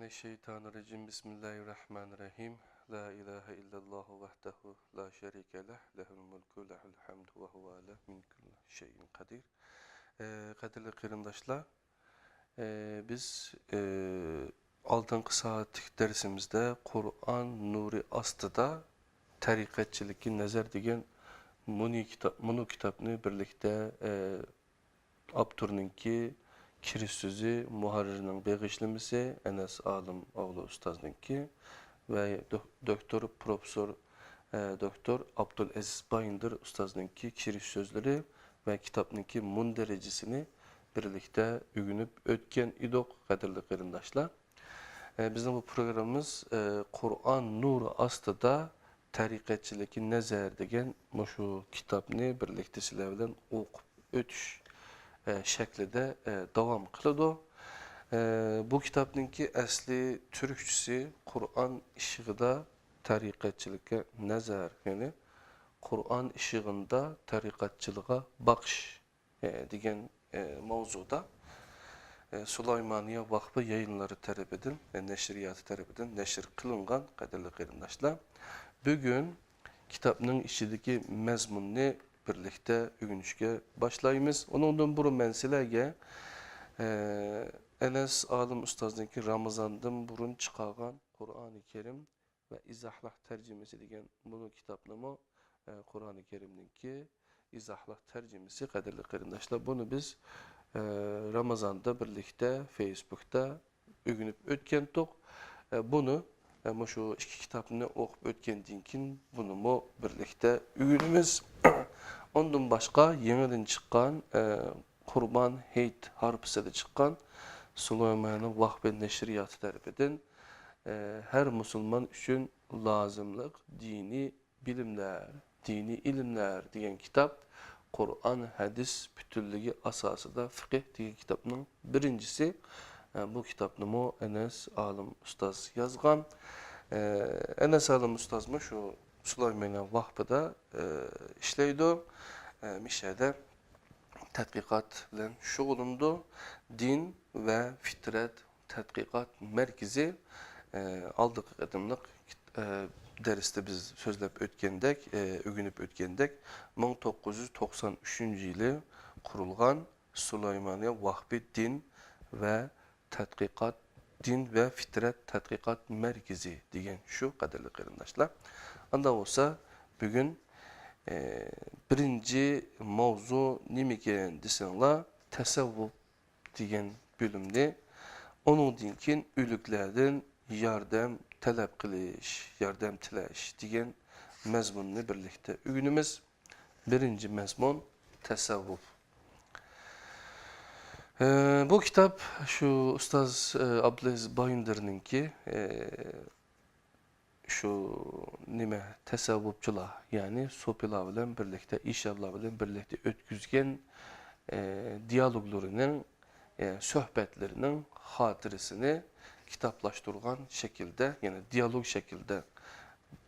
Mineşşeytanirracim. Bismillahirrahmanirrahim. La ilahe illallah vahdehu la şerike leh. Lehul mulku lehul hamdu ve huve ala min kulli şeyin kadir. Kadirli kıyımdaşlar, biz 6. saatlik dersimizde Kur'an nuri astıda tarikatçılıkın nazar degen munu kitapını birlikte Abdur'unki kiriş sözü muharririnin begişlemesi Enes Alım oğlu ustazdınki ve doktor Abdülaziz Bayındır ustazdınki kiriş sözleri ve kitapnınki mun derecesini birlikte ügünüp ötken idok kadirli kıyındaşlar. Bizim bu programımız Kur'an nuru astıda tarikatçılıkın nazar degen şu kitapını birlikte sizler bilen okup ötüş şeklinde devam kılıdı. Bu kitapnınki asli Türkçesi Kur'an ışığında tarikatçılığa nazar, yani Kur'an ışığında tarikatçılığa bakış degen mavzuda Süleymaniye Vakfı yayınları tarafından ve neşriyatı tarafından neşir kılıngan kadirli kıyımdaşlar. Bugün kitapnın içindeki mezmununu birlikte ügünüşke başlayımız. Onundan burun ben sizlerge Enes Alım Ustazdınki Ramazan'dan burun çıkargan Kur'an-ı Kerim ve izahlah tercümesi degen bunu kitapnamı Kur'an-ı Kerim'ninki izahlah tercümesi kadirli kıyımdaşlar. Bunu biz Ramazan'da birlikte Facebook'ta ügünüp ötkendik. Bunu şu iki kitabını okup ötkendiğinkin bunu mu birlikte ügünümüz. Ondan başka yeniden çıkan Kurban Heyt Harpısı'da çıkan Süleymaniye Vakfı Neşriyatı tarafından her Müslüman için lazımlık dini bilimler, dini ilimler diyen kitap Kur'an hadis bütünlüğü asasında fıkıh diye kitapның birincisi. Bu kitapını Enes Alım Ustaz yazgan. Enes Alım Ustaz mı şu Süleymaniye Vakfı'da işleydi. Mişede tədqiqat bilen şugulundu. Din ve Fitret Tədqiqat Merkezi aldık adımlık derste biz sözlep ötkendek, ügünüp ötkendek 1993 yılı kurulgan Süleymaniye Vakfı Din ve Tədqiqat Din ve Fitret Tədqiqat Merkezi diyen şu kadarlı kıyımdaşlar. Anda olsa bugün birinci mavzu nimeken desenla tasavvuf diyen bölümde onun dinkin ülüklerden yardım talep kılış, yardım tilaş diyen mezmununu birlikte ügünümüz. Birinci mezmun tasavvuf. Bu kitap şu Ustaz Abdülaziz Bayındır'ınki şu nime tasavvufçular, yani sopilar bilen birlikte, inşallah bilen birlikte ötküzgen diyaloglarının, sohbetlerinin hatiresini kitaplaştırgan şekilde, yani diyalog şekilde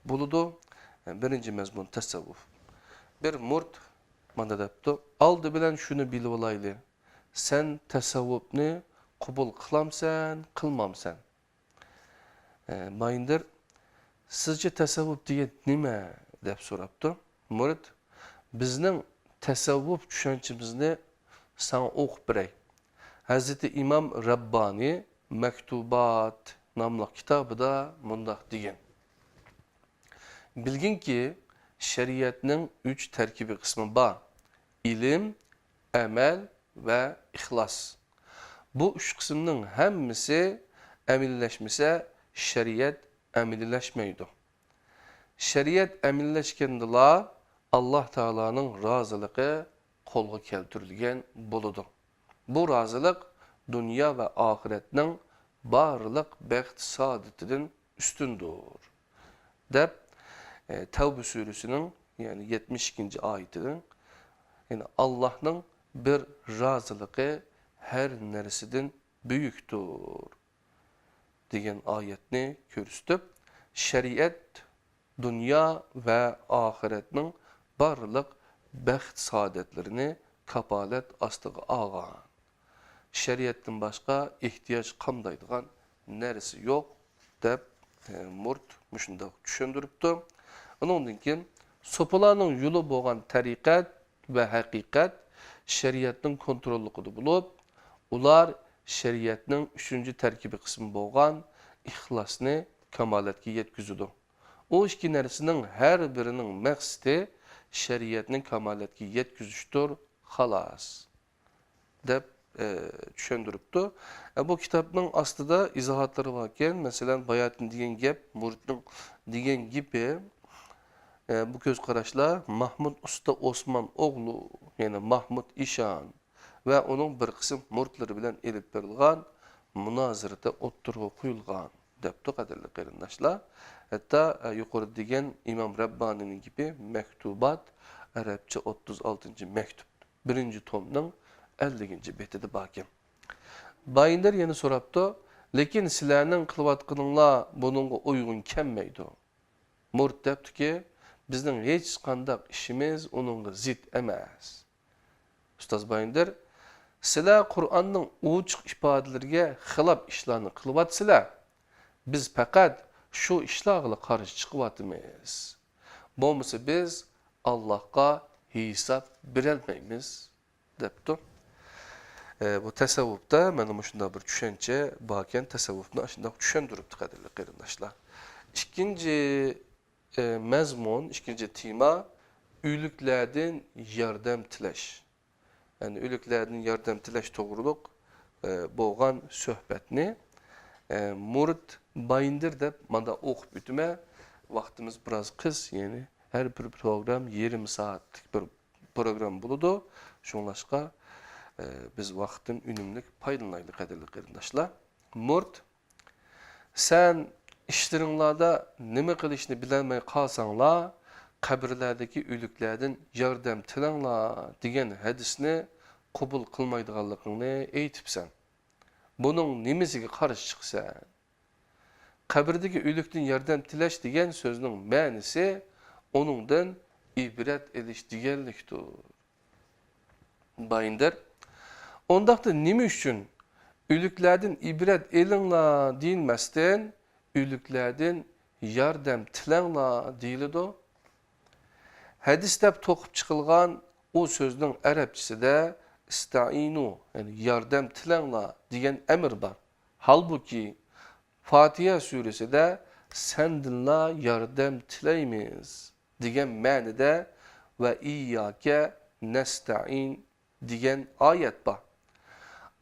buludu. Birinci mezmun tasavvuf. Bir murt bana depti, aldı bilen şunu bilip olaylı. Sen tasavvufni kubul kılamsan, kılmamsan. Bayındır, sizce tasavvuf diye nime dep soraptı. Murat, bizning tasavvuf tushunchamizni sana o'qib beray. Hazreti İmam Rabbani Mektubat namlı kitabıda mundaq degan. Bilgin ki şeriatning 3 terkibi kısmı var. İlim, emel ve ihlas. Bu 3 kısmının hemmisi emilleşmese şeriat emilleşmeydi. Şeriat emilleşkendila Allah Teala'nın razılığı kolga keltirilgen buludu. Bu razılık dünya ve ahiretinin barlık bəxt saadetinden üstündür. Dep Tevbe suresinin yani 72. ayetinin, yani Allah'ın bir razılığı her neresiden büyüktür diyen ayetini körüstüp şeriat dünya ve ahiretinin barlık bəxt saadetlerini kapalet astığı ağan. Şeriattan başka ihtiyaç kamdaydıgan neresi yok dep Murt muşunda düşündürüptü. Ondan keyin sopalarning yo'li bo'lgan tariqat va haqiqat shariatning kontrolligida bo'lib, ular shariatning 3-tarkibi qismi bo'lgan ixlosni kamolatga yetkazadi. O ikki narsaning har birining maqsadi shariatning kamolatga yetkazishdir, xolos deb düşündürüptü. Bu kitapның aslında izahatları varken, mesela Bayatın degan gap, Muritning degan gibi bu göz qaraşlar Mahmud Usta Osman oğlu, yani Mahmud İşan ve onun bir kısım murtları bilen elip berilgan münazirada o'ttirg'a qo'yilgan debdi qadrli qarindoshlar. Hatta yuqori degan İmam Rabbanining gibi mektubat Arapça 36. mektup 1. tomning 50. betida bakim. Bayınlar yeni soraptı. Lekin sizlarning qilayotganinglar buningga uygun kelmaydi. Murt debdi ki, bizning hech qanday ishimiz uningga zid emas. Ustoz Bayınlar, sizlar Qur'onning ochiq ifodalariga xilof ishlarni qilyapsizlar. Biz faqat shu ishlarga qarshi chiqyapmiz. Bo'lmasa biz Allohga hisob berolmaymiz debdi. Bu tasavvufda mana shunday bir tushuncha borkan, tasavvufni shunday tushuntiribdi qadrli qarindoshlar. İkinci mazmun, ikinci tema o'liklardan yordam tilash. Yani o'liklardan yordam tilash to'g'riliq bo'lgan suhbatni Murit Bayındır deb mana o'qib o'tma. Vaqtimiz biroz qis, yani her bir program yarım saatlik bir program bo'ladi. Şunlaşqa biz vaqtdan unumli foydalanaylik qadrli qarindoshlar. Murt, sen ishlaringlarda nima qilishni bilolmay qolsanglar, qabrlardagi o'liklardan yordam tilanglar degan hadisni qabul qilmaydiganligingni aytibsan. Buning nimasiga qarshi chiqsan? Qabrдagi o'likdan yordam tilash degan so'zning ma'nosi onundan ibrat edish deganlikdir. Bayındır, ondaqda nima uchun o'liklardan ibrat elinglar deyilmasdan o'liklardan yordam tilanglar deyiladi? Hadis deb to'qib chiqilgan o so'zning arabchisida istainu, yani yordam tilanglar degan emir bor. Halbuki Fatiha suresida sendinla yordam tilaymiz degan ma'noda va iyyake nesta'in degan oyat bor.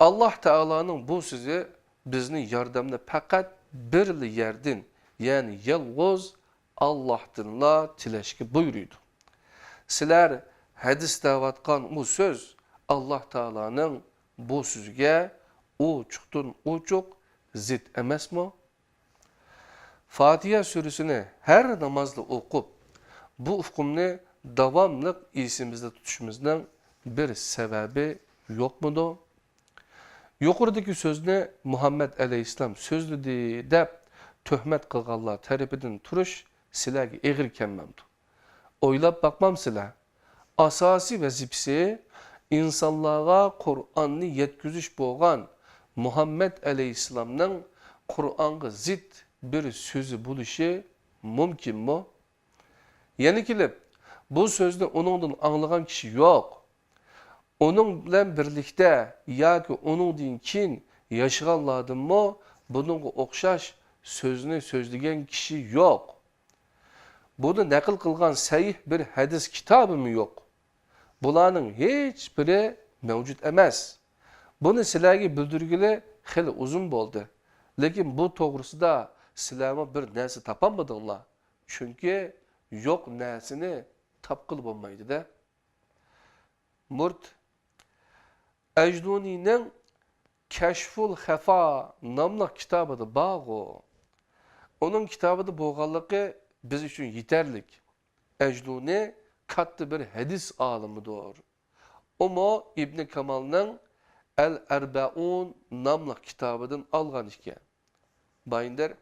Allah Teala'nın bu sözü bizni yordamni faqat bir yerdan, yani yalnız Allah'tanla tilashga buyuruydu. Sizlar hadis davatkan bu söz Allah Teala'nın bu sözüge uçuktan uçuk zid emasmi? Fatiha suresini her namazda okup bu hukmni davamlı esimizde tutuşumuzdan bir sebebi yok mudur? Yuqoridagi so'zni Muhammed Aleyhisselam so'zlidi deb tuhmat qilganlar tarafidan turish sizlarga eg'ir kelmamdi. O'ylab baqmamsizlar. Asosiy vazifasi insonlarga Qur'onni yetkazish bo'lgan Muhammed Aleyhisselamning Qur'onga zid bir so'zi bo'lishi mumkinmi? Yana kelib, bu so'zni onundan anlagan kishi yo'q. Onun bilan birlikte yoki onundan keyin yashaganlardanmi buningga o'xshash so'zni so'zlagan kishi yo'q. Buni naql qilgan sahih bir hadis kitobimi yo'q. Bularning hech biri mavjud emas. Buni sizlarga bildirgili xili uzun bo'ldi. Lekin bu to'g'risida sizlarga bir narsa topolmadinglar. Chunki yo'q narsani topqil bo'lmaydi-da. Murt Ecduni'nin Keşful Hefa namlı kitabıdır bağı. Onun kitabıda boğallığı biz için yeterlik. Ecduni katlı bir hadis alımıdır. Ama İbn Kamal'ın El-Erbe'un namlı kitabıdan algan iken. Bayındır,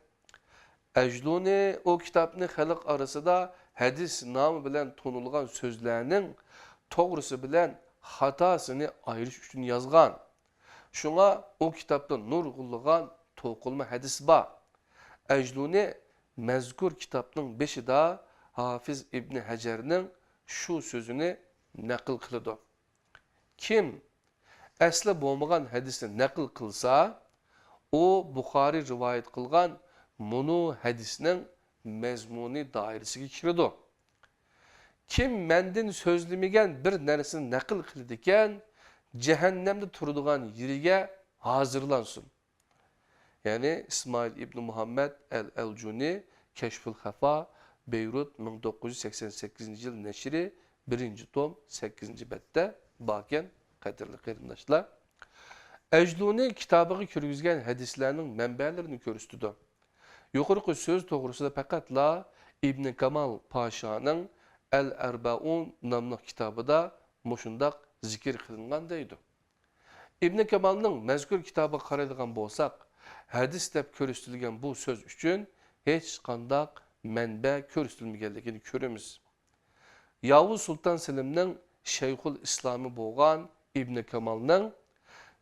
Ecduni o kitabını halk arasında hadis namı bilen tonulgan sözlerinin doğrusu bilen hatasını ayırış üçün yazgan. Şuna o kitapta nur kılgan to'qilma hadis bor. Ecluni mezkur kitapning beshida Hafiz İbn Hajarning shu so'zini naql qiladi. Kim asli bo'lmagan hadisni naql qilsa, o Buxoriy rivoyat qilgan munu hadisning mazmuni doirasiga kiradi. Kim mendin so'zlamagan bir narsani naql qiladi ekan, cehennemde turadigan yeriga hozirlansın. Yani İsmail İbn Muhammed el-Elcuni Keşful Hafa Beyrut 1988 yıl neşri 1. tom 8. bette baken kadirli qarindoshlar. Ecluni kitabıga kirgizgen hadislerinin menbelerini körüstüdü. Yuqorqi söz to'g'risida faqatla İbn Kamal Paşa'nın El-Erbaun namlı kitabıda mushundaq zikir qilingan deydi. İbn Kamal'ның mazkur kitabı qaraydigan bo'lsak, hadis deb ko'rsatilgan bu söz uchun hech qandaq manba ko'rsatilmaganligini ko'ramiz. Yavuz Sultan Selim'ning Shayxul Islomi bo'lgan İbn Kamal'ның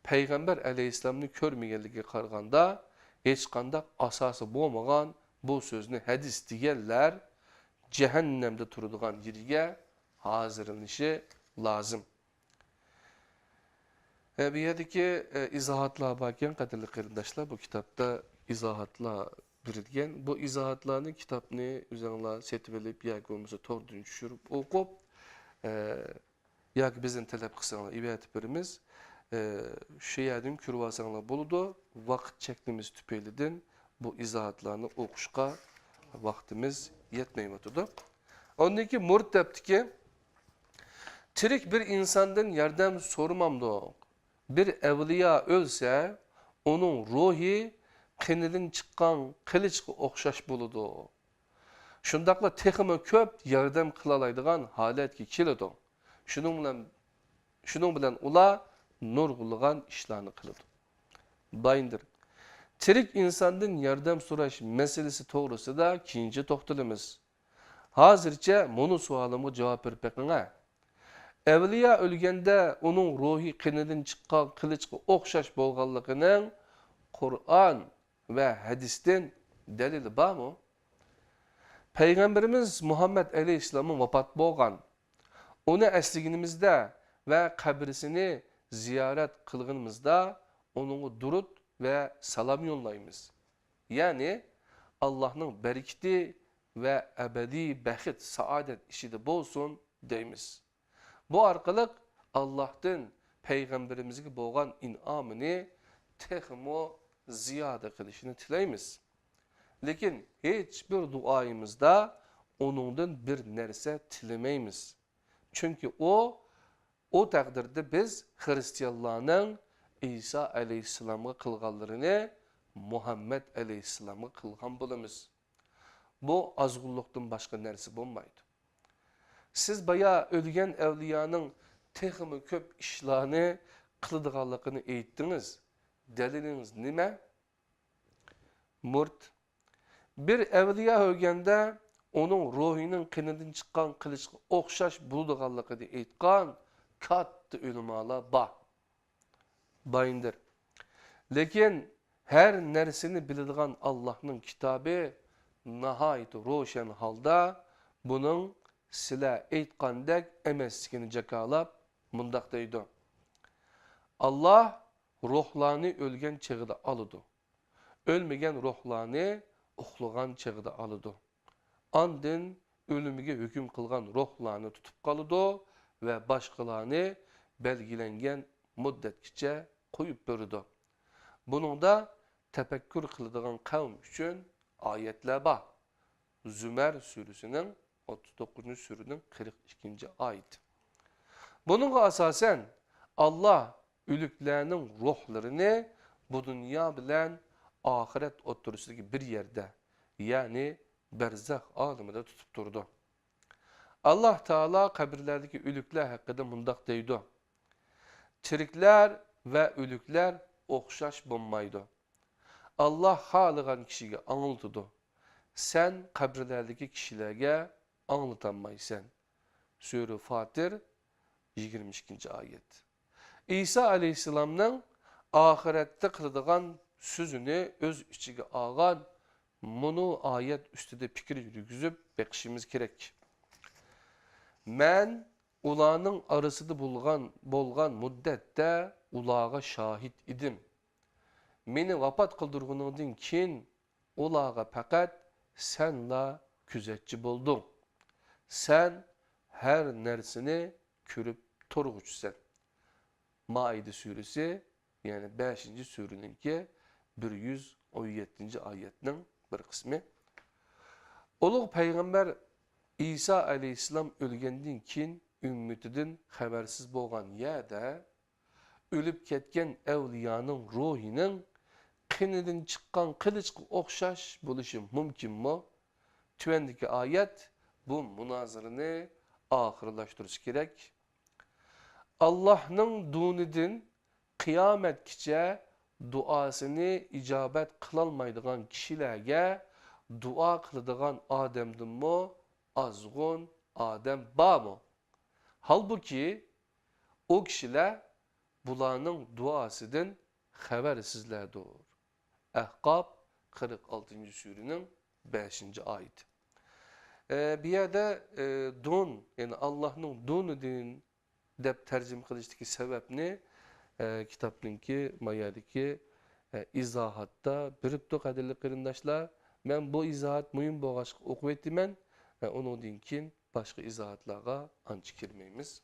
Peygamber aleyhisselamni ko'rmaganligiga qaraganda hech qandaq asosi bo'lmagan bu so'zni hadis deganlar cehennemde turadigan yeriga hozirlanishi lozim. Bu yerdeki izohatlar varken qadirli qarindoshlar, bu kitapta izohatlar berilgan. Bu izohatlarni kitapni o'zinglar setib olib yoki bo'lmasa to'g'ridan tushirib o'qib, yoki bizdan talab qilsanglar ibatib beramiz. Shu yerdan ko'rib olsanglar bo'ladi. Vaqt cheklimiz tufaylidan bu izohatlarni o'qishga vaqtimiz yetmayotdi. Ondan keyin Murd debdiki, tirik bir insandan yordam so'ramamdiq. Bir evliya ölse, onun ruhi qinidan chiqqan qilichga o'xshash bo'ladi. Shundaqla texmi ko'p yordam qila oladigan holatga keladi. Shuning bilan ular nurg'ulg'an ishlarni qiladi. Bayindir. Tirik insandan yordam so'rash masalasi to'g'risida keyincha to'xtalamiz. Hozircha bunu savolimga javob berib beqing. Evliya ölgende onun ruhi qinidan chiqqan qilichga o'xshash bo'lganligining Qur'on ve hadisdan delili bormi? Peygamberimiz Muhammed Aleyhisselam'ın vafot bo'lgan. Onu esliginimizde ve kabrisini ziyaret kılgınımızda onun durut ve salam yollayımız. Yani Allah'ın bereketi ve ebedi bəxit, saadet işi de bolsun deyimiz. Bu arkalık Allah'tan Peygamberimizge boğan inamını texmo ziyade kılışını tileyimiz. Lekin hiçbir duayımızda onundan bir nerse tilemeyimiz. Çünkü o takdirde biz Hristiyanlığın İsa Aleyhisselam'a kılganlarını Muhammed Aleyhisselam'a kılgan bulumuz. Bu azgınlıktan başka neresi bulmaydı. Siz bayağı ölgen evliyanın texmi köp işlerini kılıdığanlıqını eğittiniz. Deliliniz nime? Murd. Bir evliya ölgende onun ruhinin qinidan chiqqan qilichga o'xshash bo'ladiganligini aytgan katta ulamalar bor. Bayindir. Lekin her nersini biladigan Allah'ın kitabı nahayet roşan halda bunun sizlar aytgandek emasligini jakalab mundaq deydi. Allah ruhlarni o'lgan chig'ida oladi. Ölmegen ruhlarni uxlagan chig'ida oladi. Andın ölümüge hüküm kılgan ruhlarını tutup kalıdı ve başkalarını belgilengen müddetçe koyup bördü. Bunun da tefekkür kıldığın kavm için ayetler var. Zümer Suresi'nin 39. Suresi'nin 42. ayet. Bununla asasen Allah ölüklerinin ruhlarını bu dünya bilen ahiret oturusundaki bir yerde, yani berzah aleminde tutup durdu. Allah Teala kabirlerdeki ölükler hakkında mundaq deydi. Tirikler ve ölükler o'xshash bo'lmaydi. Allah xaligan kishiga anıltıdı. Sen kabirlerdeki kişilerge anlatanmaysan. Sure Fatir 22. ayet. İsa Aleyhisselam'ın ahirette kıldıgan sözünü öz içige algan bunu ayet üstüde fikir yürgüzüp bekişimiz gerek. Men ulanın arasıda bolgan muddette ulağa şahit idim. Meni vafat kıldırgınıdın kin ulağa fakat senla küzetçi buldun. Sen her nersini körüp turguçsen. Maide suresi yani 5. sureninki 117. ayetinin bir kısmı. Uluq Peygamber İsa aleyhisselam ölgenden kin ümmetinden habersiz bolgan yada ölüp ketken evliyanın ruhinin qinidan çıkan kılıçqa okşaş buluşu mümkün mu? Tüvendeki ayet bu münazırını ahırlaştırış gerek. Allah'ın dunidin kıyametkice duasını icabet kılalmaydıgan kişilerge dua kılıdıgan ademdin mu azgun adem ba mı? Halbuki o kişiler bulanın duasıdın habersizlerdir. Ahqab 46. surenin 5. ayeti. Bir yerde dun yani Allah'ın dunu din dep tercüme kılıştaki sebepni kitapninki mayadaki izahatta biripto kadirli kırındaşlar men bu izahat mühim boğaşık okup ettimen onu dinkin başka izahatlarga ançı kirmeyimiz.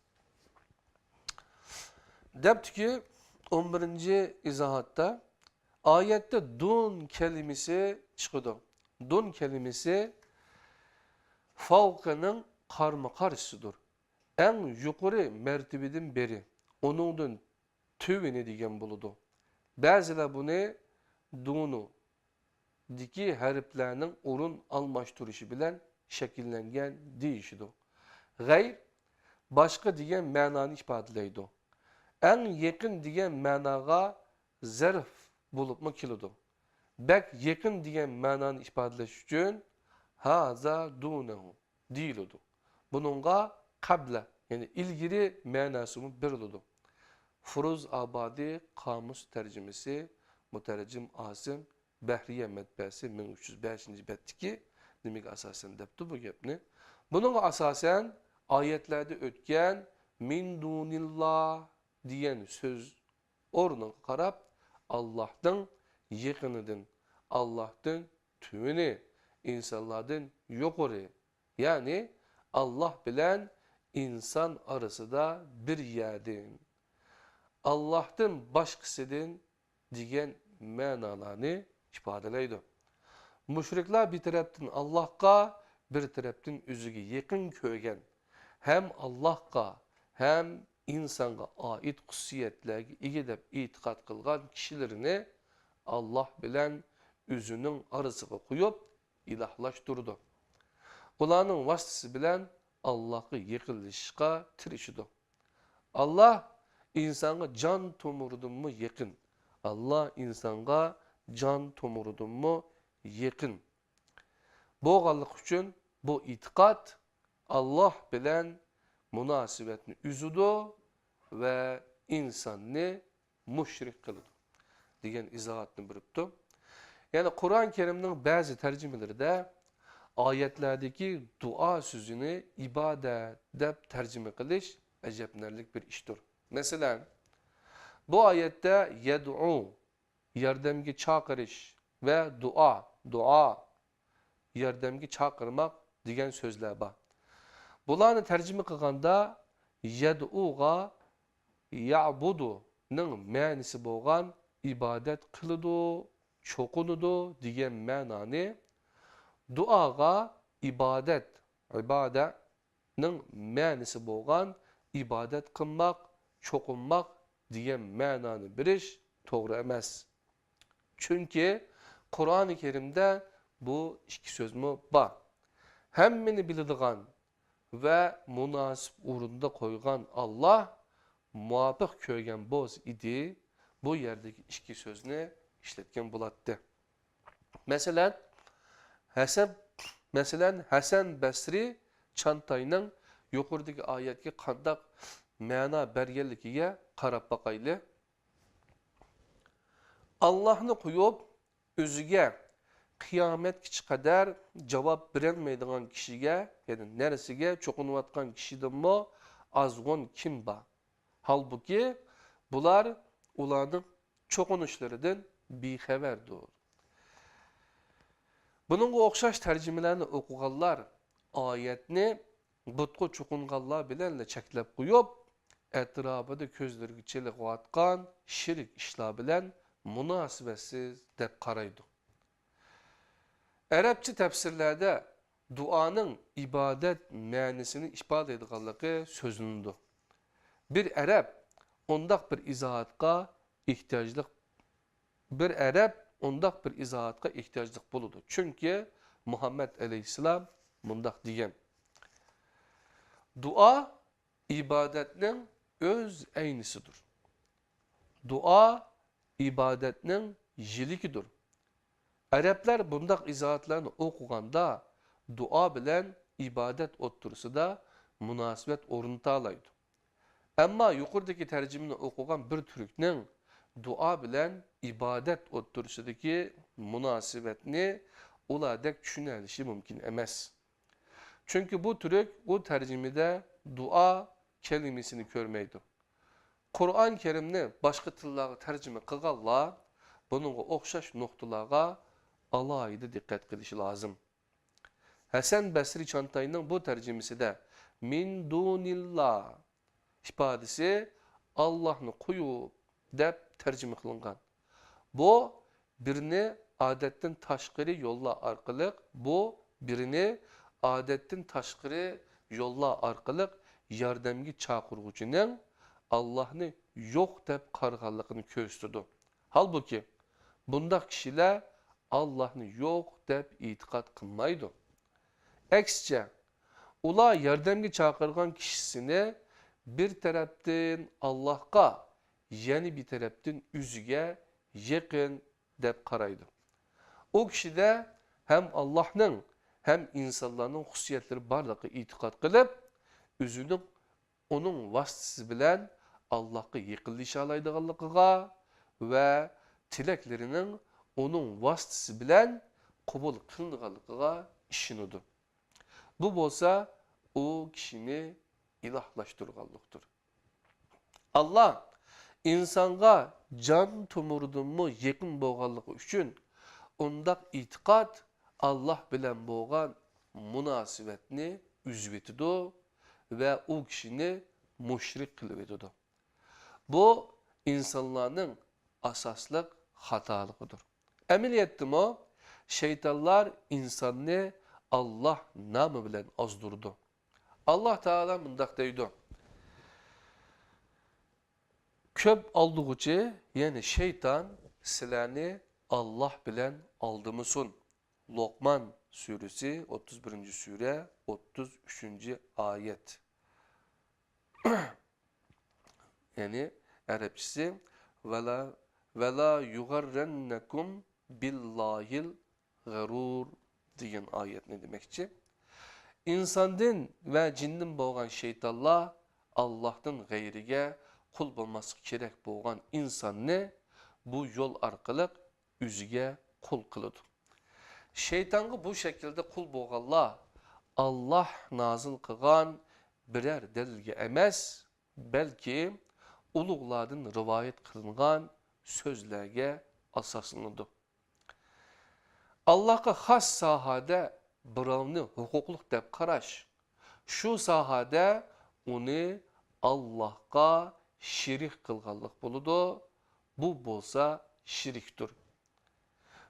Depti ki 11. izahatta ayette dun kelimesi çıkıdı. Dun kelimesi favkının karma karşısıdır. En yukarı mertebeden beri onundan tüvini diyen buludu. Bazılar bunu dunu diki harflerinin orun almaştırışı bilen şekillengen deyişidir. Gayr başka diyen mananı ifadeleydi. En yakın diyen managa zarf bulup mu kiludu. Bek yakın diyen mananı ifadeleş için haza dunehu değildi. Bununla kabla yani ilgili manası biriludu. Furuz Abadi Kamus tercümesi Mutercim Asım Behriye Medbesi 1305. bettiki demek asasen depti bu gepni. Bununla asasen ayetlerde ötken min dunillah diyen söz oruna karab Allah'tan yakınıdın, Allah'tan tüvini, insanlardan yukarı. Yani Allah bilen insan arası da bir yerden. Allah'tan başkasıdın diyen manalarını ifadeleydi. Müşrikler bir taraftan Allah'a bir taraftan özüge yakın köygen hem Allah'a hem insanga ait hususiyetlerge igedep itikat kılgan kişilerini Allah bilen özünün arasına koyup ilahlaştırdı. Kulağının vasıtası bilen Allah'ı yıkılışka tirişidi. Allah insana can tomurdun mu yakın. Allah insanga can tomurdun mu yakın. Bu gallık için bu itikat Allah bilen münasibetini üzüdü ve insanını müşrik kıldı. Diyen izahatını biripti. Yani Kur'an-ı Kerim'nin bazı tercümeleri de ayetlerdeki dua sözünü ibadet dep tercüme kılış ecepnerlik bir iştir. Mesela bu ayette yed'u yardımcı çağırış ve dua yardımcı çağırmak diyen sözler var. Bunları tercüme kılganda yed'uga ya'budu'nun manisi bolgan ibadet kılıdı, çokunudu diyen mananı duaga ibadetin manisi bolgan ibadet kılmak, çokunmak diyen mananı biriş doğru emas. Çünkü Kur'an-ı Kerim'de bu iki söz mü var. Hemmini bildiğin ve münasip uğrunda koygan Allah muvaffak köygen boz idi bu yerdeki iki sözünü işletken bulattı. Mesela Hasan Basri Çantay'nın yukarıdaki ayetki kandak mana bergenlikiye karab bakaylı. Allah'ını koyup özüge kıyametkiçi kadar cevap verilmeydiğin kişiye, yani neresige çokunuvatkan kişiden mi azgın kim ba? Halbuki bular ulanın çokunuşlarından bixeberdir. Bununla okşaş tercümelerini okuganlar ayetini butku çokunganlar bilenle çeklep koyup etrafıda közlergi çelik atkan şirik işler bilen münasibetsiz dep karaydı. Arapça tefsirlerde duanın ibadet mənisini ifade ediganlığı sözlündü. Bir Arap ondak bir izahatga ihtiyaclık buludu. Çünkü Muhammed Aleyhisselam mundak diyen. Dua ibadetinin öz aynısıdır. Dua ibadetinin jilikidir. Araplar bundak izahatlarını okuganda dua bilen ibadet oturusu da münasibet oruntalaydı. Ama yukarıdaki tercümini okugan bir Türk'nin dua bilen ibadet oturusudaki münasibetini uladek düşünelişi mümkün emez. Çünkü bu Türk bu tercümede dua kelimesini görmeydi. Kur'an-ı Kerim'ni başka tıllara tercüme kılgalla bunun okşaş noktalara alaydı dikkat kılışı lazım. Hasan Basri Çantay'ın bu tercümesi de min dunillah ifadesi Allah'ını koyup dep tercüme kılıngan. Bu birini adetten taşkırı yolla arkalık, yardımcı çağırgucunun Allah'ını yok dep kargallıkını köstürdü. Halbuki bunda kişiler Allah'ını yok dep itikat kılmaydı. Eksçe, ula yardımcı çağırgan kişisini bir taraftan Allah'a, yeni bir taraftan üzüge yakın dep karaydı. O kişi de hem Allah'ın hem insanların hususiyetleri barlığı itikat kılıp, üzünün onun vasıtası bilen Allah'a yıkılış alaydıganlıqıga ve tileklerinin onun vasıtası bilen kabul kılındıganlıqıga işinidir. Bu bolsa o kişini ilahlaştırganlıktır. Allah insanga can tumurdun mu yakın boğanlığı üçün ondak itikat Allah bilen boğan münasibetini üzvetidu ve o kişini müşrik kılıvetidu. Bu insanların asaslık hatalıqıdır. Emin ettim o şeytanlar insanını Allah namı bilen azdurdu. Allah Teala mundak deydi. Köp aldığı yani şeytan sileni Allah bilen aldımısın. Lokman suresi 31. sure 33. ayet. Yani Arapçası vela yugarrennekum billahil garur diyen ayet ne demekçi? İnsandan ve cinden boğan şeytanlar Allah'tan gayrige kul bulması gerek boğan insanı bu yol arkalık üzüge kul kılıdı. Şeytanı bu şekilde kul boğanlar Allah nazil kılgan birer delilge emez, belki uluglardan rivayet kılıngan sözlerge asaslanıdı. Allah'a has sahada birovni huquqliq deb qarash, shu sahada uni Allohga shirik qilganlik bo'ladi. Bu bo'lsa shirikdir.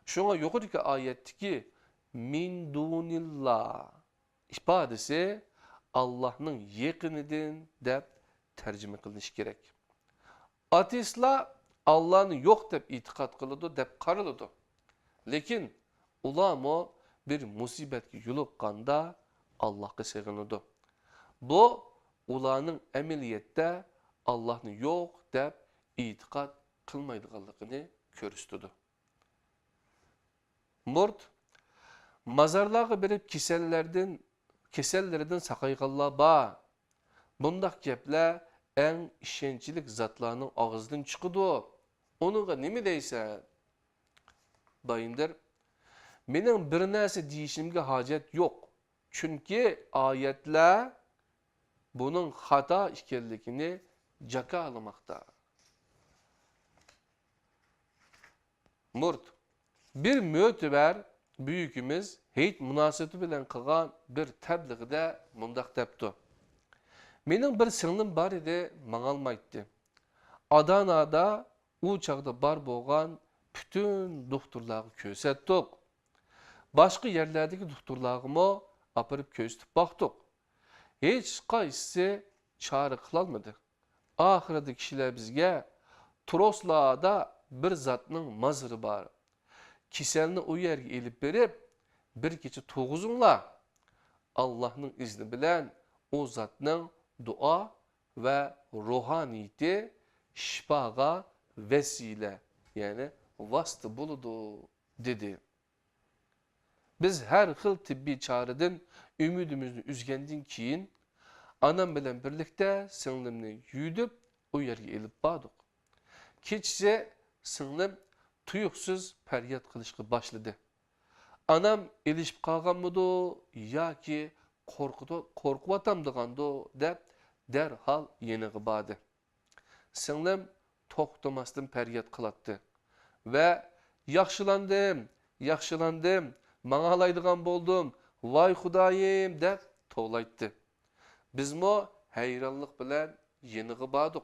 Shunga yuqorigi oyatdagi min dunillah ifodasi Allohning yaqinidan deb tarjima qilinishi kerak. Ateistlar Allah'ni yo'q deb e'tiqod qiladi, deb qaraladi. Lekin ular bir musibetki yoluqqanda Allah'a sığınıdı. Bu ularning ameliyette Allah'ni yo'q deb e'tiqod qilmaydiganligini ko'rsatdi. Murt mazarlarga berib kesellerden saqayganlar bor. Bundaq gaplar eng ishonchli zotlarning og'zidan chiqadi. Onunga nima deysan? bayındır. Mening bir narsa deyishimga hojat yo'q. Chunki oyatlar buning xato ekanligini jakalamoqda. Murt. Bir mötəbər büyükimiz heyt münasibeti bilen qılğan bir təbliğdə mundaq depdi. Mening bir singlim bar idi, mağalmaydı. Adanada u çağda bar bolğan bütün doktorlarga körsətdik. Başqa yerlerdeki doktorlarımı apırıp köstüp baktık. Hiç qaysı çare kılalmadı. Ahirede kişiler bizge Trosla'da bir zatның mazırı var. Kiselini o yerge elip berip bir keçe toğuzunla Allah'ın izni bilen o zatның dua ve ruhaniyeti şifaga vesile yani vasıtı buludu dedi. Biz her xil tibbi çareden ümidimizni üzgendin keyin anam bilen birlikte singlimni yuyup o yerge elip bardık. Keçse singlim tuyuqsuz feryat qilishga başladı. Anam elishib qolganmidi yoki qo'rqib atamdigandi deb derhal yeniga bordi. Singlim to'xtamasdan feryat qilatdi ve yaxshilandim, mağalaydigan boldum, vay Xudoyim deb to'laytdi. Bizmo hayronlik bilan yeniga bordik.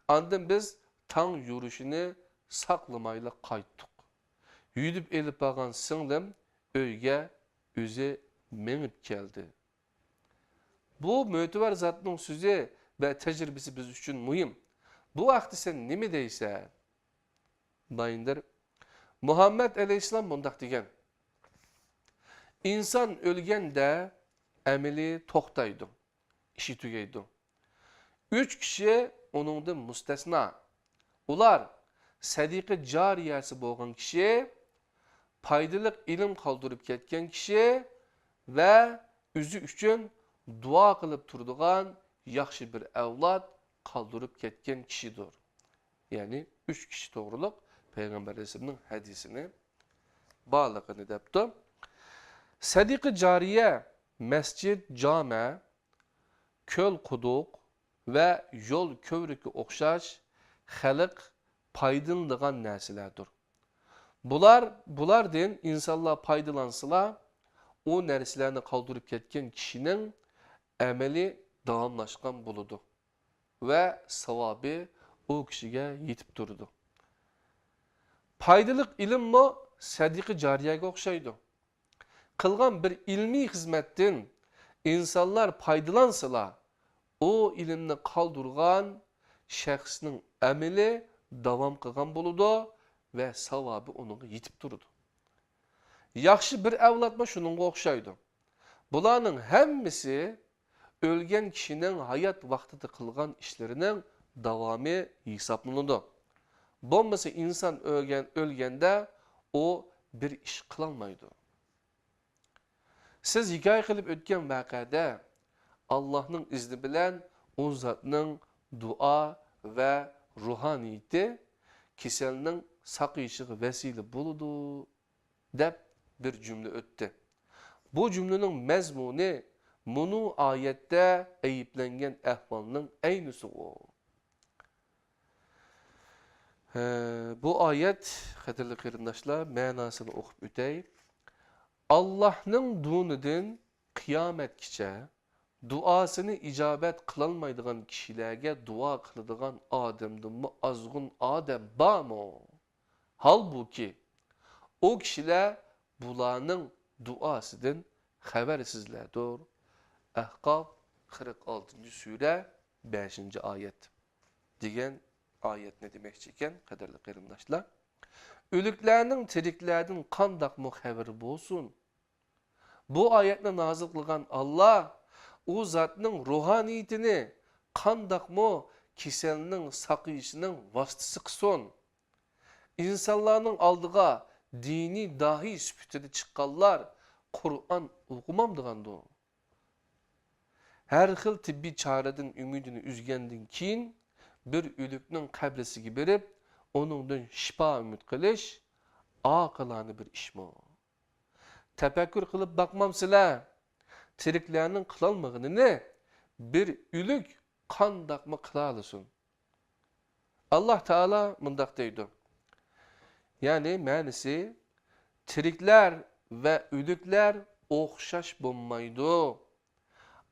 Andan biz tang yurishini saqlamayla qaytdik. Yudib elip bağan singlim öyge özü menip geldi. Bu mötəbər zatның sözü ve tecrübesi biz üçün mühim. Bu vaqti sen nemi deysen? Bayındır. Muhammed Aleyhisselam bundaq degen. İnsan ölgende emeli toxtaydı, işi tügeydi. 3 kişi onundan müstesna. Ular sadiqi cariyesi bolğan kişi, paydalıq ilim qaldırıp ketken kişi ve üzü üçün dua qılıp turduğan yaxşı bir evlat qaldırıp ketken kişidir. Yani 3 kişi doğruluq Peygamber Aleyhisselam'ın hadisini bağlığını depti. Sadiqi cariye, mescid, cami, köl quduq ve yol kövrükü oxşaş xalq paydalanadigan narsalardir. Bulardan insanlar paydalansılar, o narsalarni qoldirib ketgan kishining amali davomlashgan bo'ladi ve savobi o kishiga yetib turdi. Paydaliq ilmmi sadiqi jariyaga o'xshaydi. Qilgan bir ilmiy xizmatdan insanlar paydalansalar, o ilimni qoldirgan shaxsning amali davom qilgan bo'ladi ve savobi onunğa yetib turdi. Yaxşı bir avlatma şununğa o'xshaydi. Bularning hammasi ölgen kişinin hayat vaqtida qilgan ishlarining davomi hisoblanadi. Bo'lmasa insan ölgende o bir iş qilolmaydi. Siz hikoya qilib o'tgan vaqada Allah'ın izni bilen o zatning dua ve ruhaniyeti kiselning saqayishiga vesile bo'ladi deb bir cümle öttü. Bu cümlenin mezmuni bunu ayette eyiplengen ehvalının aynısı o. Bu ayet, qadirli qarindoshlar, ma'nosini o'qib o'tay. Allah'ның dunidan qiyomatgacha duasini icabet qilolmaydigan kishilarga duo qiladigan odamdanmi ozg'un odam bormi? Halbuki o kişiler bularning duasidan xabarsizlardir. Ahqaf 46. sure 5. ayet. Degan ayet ne demekçi ekan, qadirli qarindoshlar? Ölüklerinin tiriklerden qandaq mı xəbər bolsun? Bu ayetni nazil qılgan Allah o zatның ruhaniyetini qandaq mı kiselinin saqıyışının vasıtısı qıson? İnsanların aldığa dini dahi süpütede çıqqanlar Kur'an okumamdıgandı. Her xil tibbi çareden ümidini üzgendin keyin bir ölüknün qabrisiga berip onundan şifa ümid qilish aqilani bir ishmi? Tefekkür kılıp bakmamsılar. Tiriklerinin kılalmağını bir ülük kandakma kılalısın. Allah Teala mındak deydi. Yani mənisi tirikler ve ülükler okşaş bulmaydı.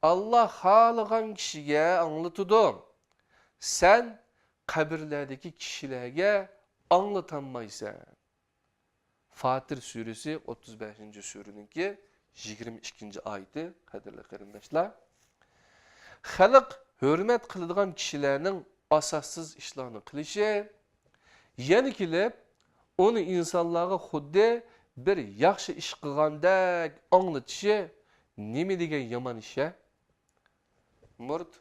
Allah halıgan kişiye anlatıdı. Sen kabirlerdeki kişilerge anlatanmaysan. Fatir suresi 35. sureninki 22. ayeti kadirli qarindaşlar. Xalq hürmet kılıdığan kişilerinin asassız işlerini kılışı, yeni kilip onu insanlığa xuddi bir yaxşı iş qılğandak anlatışı nemi degen yaman işe? Murt,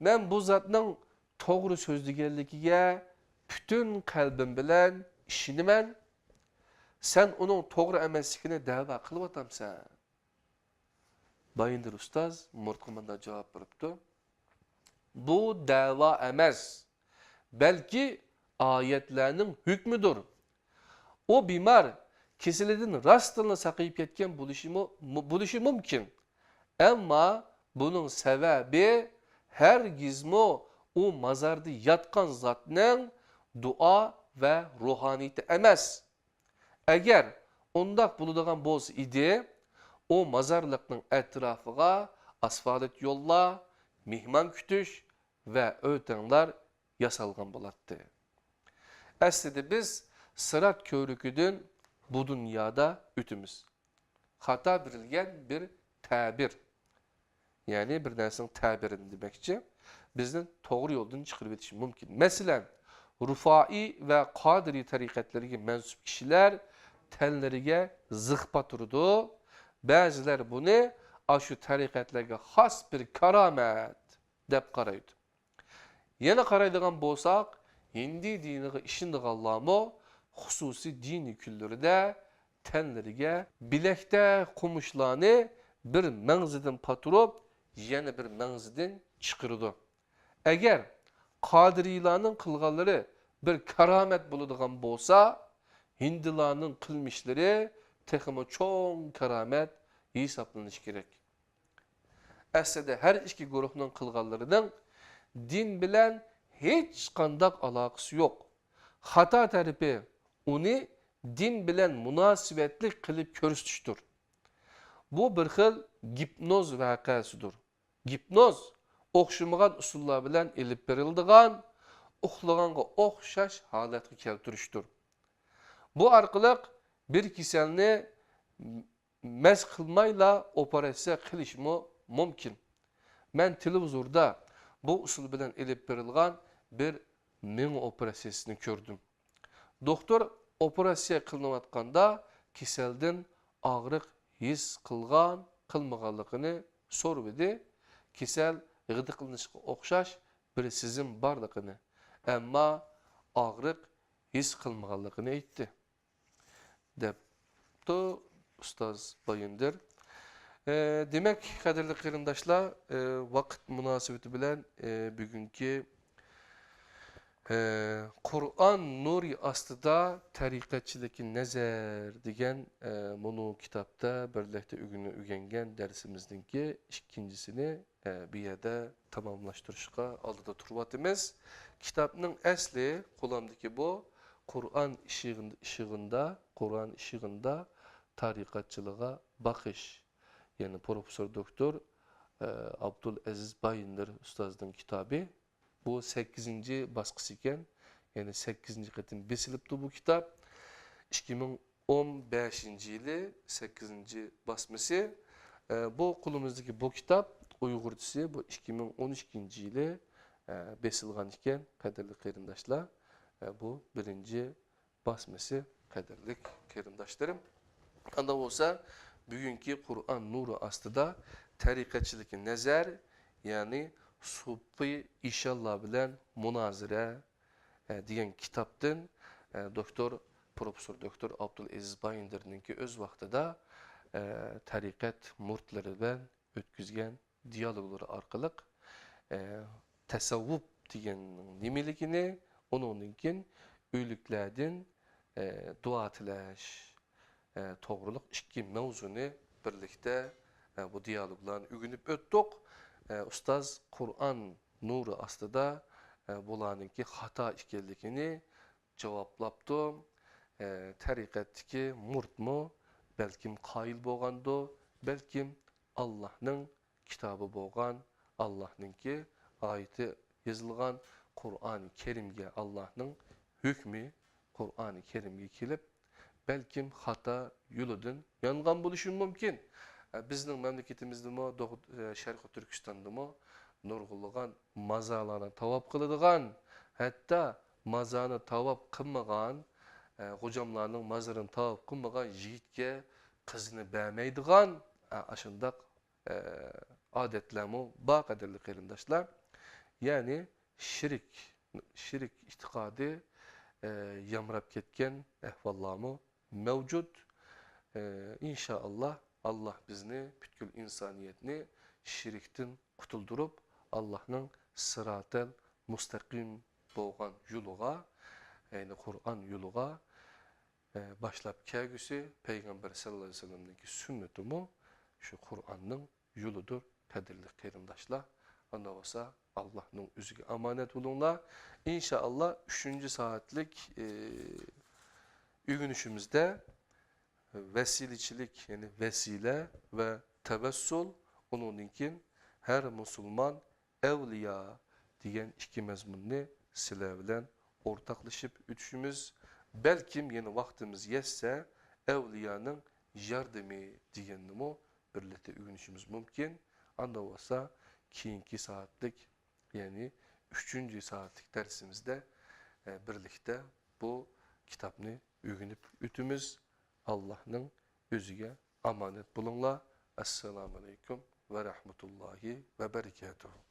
ben bu zatның toğru sözlügenligiga bütün kalbim bilen işinimen. Sen onun toğru emasligini da'va qilib atamsan. Bayındır ustaz Murtqimanda cevap beripti. Bu da'va emas, belki ayetlerinin hükmüdür. O bimar kesilidin rastını saqayıp ketken buluşu mümkün. Ama bunun sebebi her gizmo o mazarda yatkan zatның dua ve ruhaniyeti emas. Eğer ondaq buludağan boz idi, o mazarlıqның etrafıga asfalet yolla, mihman kütüş ve ötenler yasalgan bulattı. Aslında biz sırat körüküdün bu dünyada ütümüz. Hata birilgen bir tabir. Yani bir dersin tabirini demekçi. Bizden doğru yoldan çıkırıp etişim mümkün. Mesela Rufai ve Kadiri tarikatlarına mensup kişiler tenlerine zıhpa turdu. Bazılar bunu aşı tarikatlarına has bir karamet dep qaraydı. Yine qaraydığan bolsak, hindi diniga işindiği Allah'ımı hususi dini küllürde tenlerine bilekte kumuşlarını bir menzidin paturup yine bir menzidin çıkırdı. Eğer Kadirilanın kılgaları bir karamet buluduğun bolsa, Hindilanın kılmışları tekimi çoğun karamet hesaplanış gerek. Aslında her iki grubun kılgalarının din bilen hiç kandak alakası yok. Hata tarifi onu din bilen münasibetli kılıp körüstüştür. Bu bir xil gipnoz vakasıdır. Gipnoz oxşamagan usullar bilen elip berildiğan, uxlaganga oxşaş halatga keltiriştir. Bu arqılıq bir kiselni mez qılmayla operasiya qilishmi mumkin. Men televizorda bu usul bilen elip berilgan bir ming operasiyasini gördüm. Doktor operasiya qılınayotganda kiseldin ağrıq his qılgan, qılmaganligini sorubidi. Kisel gıdıqlanışqa oxşaş bir sizin barligini, amma ağrıq his qılmaganligini aytdi. Depti Ustaz Bayındır. Demek kadirli qarindaşlar, vakit münasebeti bilen bugünkü Kur'an nuri astıda tarikatçılıkın nezer degen bunu kitapta birlikte ügengen dersimizdeki ikincisini bir yerde tamamlaştırışka aldıda turvatımız. Kitabının asli kulağımdaki bu Kur'an ışığında tarikatçılığa bakış. Yani Profesör Doktor Abdülaziz Bayındır Ustaz'ın kitabı. Bu 8. baskısı iken, yani 8. katın besilipti bu kitap. 2015 yılı 8. basması. Bu kulumuzdaki bu kitap Uygurcası bu 2012 yılı besilgan iken kadirli qarindaşlar. Bu birinci basması kadirli qarindaşlarım. Anda olsa bugünkü Kur'an nuru astıda tarikatçılıkın nezer, yani Sufi inşallah bilen münazire diyen kitaptın Profesör Doktor Abdülaziz Bayındır'ın ki öz vaxtıda tarikat murtları bilen ötküzgen diyalogları arkalık tasavvuf diyen nimeligini, onunkin öylüklerden dua tileş, toğruluk iki mevzunu birlikte bu diyaloglarını ügünüp öttük. Ustaz Kur'an nuru aslında bularınki hata işkellikini cevaplaptı. Tarikatdaki murtmu belkim qayıl boğandı, belkim Allah'ın kitabı boğan, Allah'ınki ayeti yazılgan Kur'an-ı Kerim'ge Allah'ın hükmü Kur'an-ı Kerim'ge kelip belkim hata yoludun yangan buluşun mümkün. Bizning memleketimizde mi, Şarkı Türkistan'da mı nurgulluğun mazalarına tavap kılıdıgan, hatta mazanı tavap kılmagan, hocamlarının mazarını tavap kılmagan yiğitke kızını beğenmeydigan, aşındak adetlerimi bağ kaderli kıyırındaşlar. Yani şirik itikadi yamrap ketken ehvallamı mevcut. İnşallah Allah bizni, bütkül insaniyetini şirikten kutuldurup Allah'ın sıratel mustakim boğan yoluğa, yani Kur'an yoluğa başlap kegüsü Peygamber sallallahu aleyhi ve sellem'deki sünnetimi şu Kur'an'ın yoludur kadirli kıyırındaşlar. Ondan olsa Allah'ın üzüge amanet olunlar. İnşallah 3. saatlik ügünüşümüzde vesiliçilik yani vesile ve tevessül onunkin her Müslüman evliya diyen iki mezmunni sizler bilen ortaklaşıp ütüşümüz belkim yeni vaktimiz yetse evliyanın yardımı diyenimi birlikte ügünüşümüz mümkün. Anda olsa keyinki saatlik yani 3. saatlik dersimizde birlikte bu kitabını ügünüp ütümüz Allah'ın özüge amanet bulunla. Esselamu Aleyküm ve Rahmetullahi ve Berekatuhu.